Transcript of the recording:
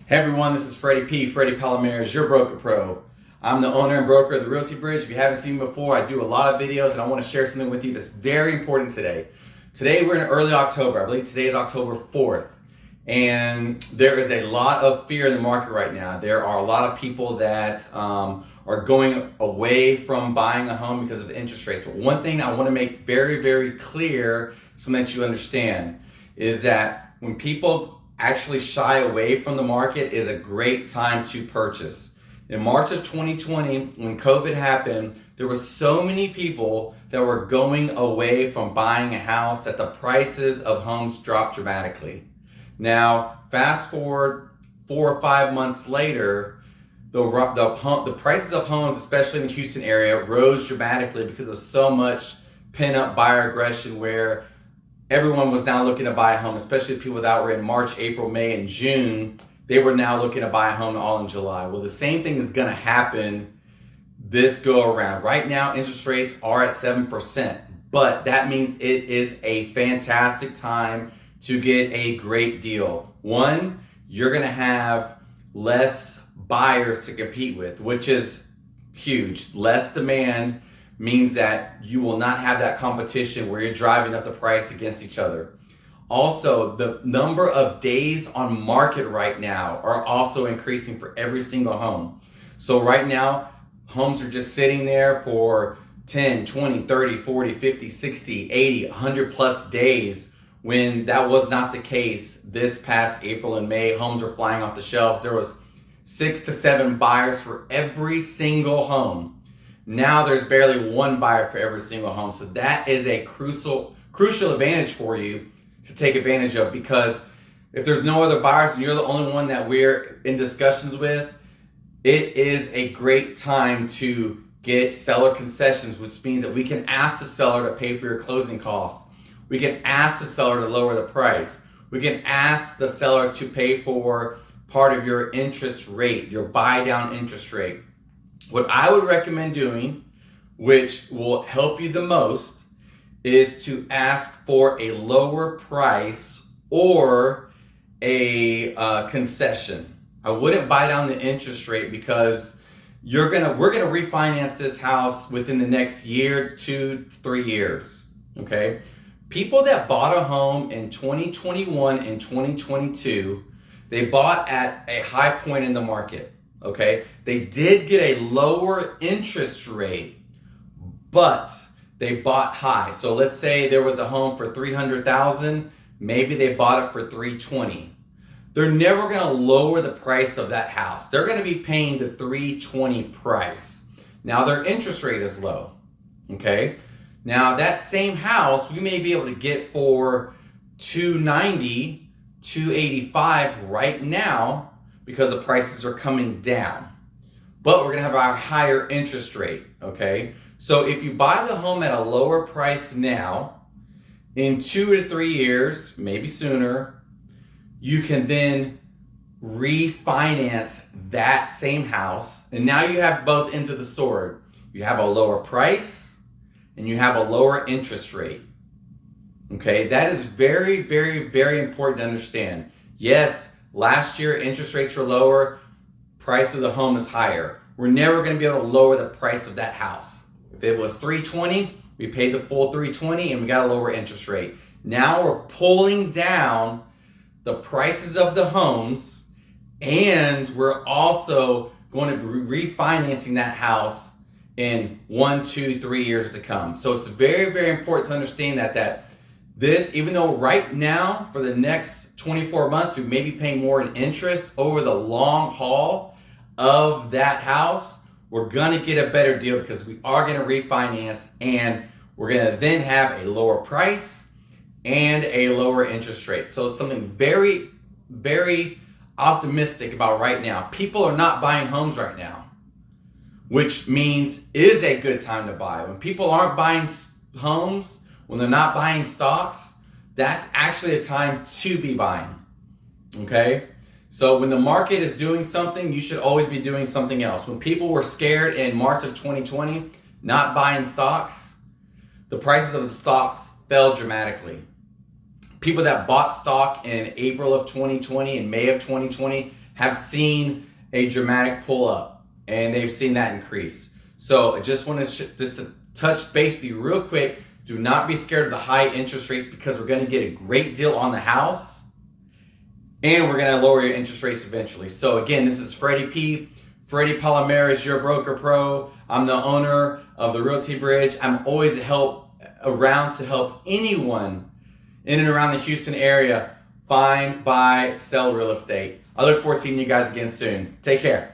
Hey everyone, this is Freddie P. Freddie Palomares, your Broker Pro. I'm the owner and broker of the Realty Bridge. If you haven't seen me before, I do a lot of videos and I want to share something with you that's very important today. Today we're in early October. I believe today is October 4th. And there is a lot of fear in the market right now. There are a lot of people that are going away from buying a home because of the interest rates. But one thing I want to make very, very clear so that you understand is that when people actually shy away from the market is a great time to purchase. In March of 2020, when COVID happened, there were so many people that were going away from buying a house that the prices of homes dropped dramatically. Now, fast forward 4 or 5 months later, the prices of homes, especially in the Houston area, rose dramatically because of so much pent-up buyer aggression where everyone was now looking to buy a home, especially people that were in March, April, May, and June. They were now looking to buy a home all in July. Well, the same thing is going to happen this go around. Right now, interest rates are at 7%, but that means it is a fantastic time to get a great deal. One, you're going to have less buyers to compete with, which is huge. Less demand means that you will not have that competition where you're driving up the price against each other. Also, the number of days on market right now are also increasing for every single home. So right now, homes are just sitting there for 10, 20, 30, 40, 50, 60, 80, 100 plus days when that was not the case this past April and May. Homes were flying off the shelves. There was 6 to 7 buyers for every single home. Now there's barely one buyer for every single home. So that is a crucial advantage for you to take advantage of, because if there's no other buyers and you're the only one that we're in discussions with, it is a great time to get seller concessions, which means that we can ask the seller to pay for your closing costs. We can ask the seller to lower the price. We can ask the seller to pay for part of your interest rate, your buy down interest rate. What I would recommend doing, which will help you the most, is to ask for a lower price or a concession. I wouldn't buy down the interest rate because we're gonna refinance this house within the next year, 2, 3 years. Okay, people that bought a home in 2021 and 2022, they bought at a high point in the market. Okay, they did get a lower interest rate, but they bought high. So let's say there was a home for $300,000, maybe they bought it for $320,000. They're never going to lower the price of that house. They're going to be paying the $320,000 price. Now their interest rate is low. Okay, now that same house we may be able to get for $290,000, $285,000 right now, because the prices are coming down. But we're gonna have a higher interest rate, okay? So if you buy the home at a lower price now, in 2 to 3 years, maybe sooner, you can then refinance that same house. And now you have both ends of the sword. You have a lower price and you have a lower interest rate. Okay, that is very, very, very important to understand. Yes, last year, interest rates were lower, price of the home is higher. We're never going to be able to lower the price of that house. If it was $320,000, we paid the full $320,000 and we got a lower interest rate. Now we're pulling down the prices of the homes, and we're also going to be refinancing that house in 1, 2, 3 years to come. So it's very, very important to understand that this, even though right now for the next 24 months we may be paying more in interest, over the long haul of that house, we're going to get a better deal because we are going to refinance, and we're going to then have a lower price and a lower interest rate. So something very, very optimistic about right now. People are not buying homes right now, which means is a good time to buy. When people aren't buying homes, when they're not buying stocks, that's actually a time to be buying. Okay? So when the market is doing something, you should always be doing something else. When people were scared in March of 2020, not buying stocks, the prices of the stocks fell dramatically. People that bought stock in April of 2020 and May of 2020 have seen a dramatic pull up, and they've seen that increase. So I just want to just to touch base with you real quick. Do not be scared of the high interest rates, because we're going to get a great deal on the house, and we're going to lower your interest rates eventually. So again, this is Freddie P. Freddie Palomares, your broker pro. I'm the owner of the Realty Bridge. I'm always around to help anyone in and around the Houston area find, buy, sell real estate. I look forward to seeing you guys again soon. Take care.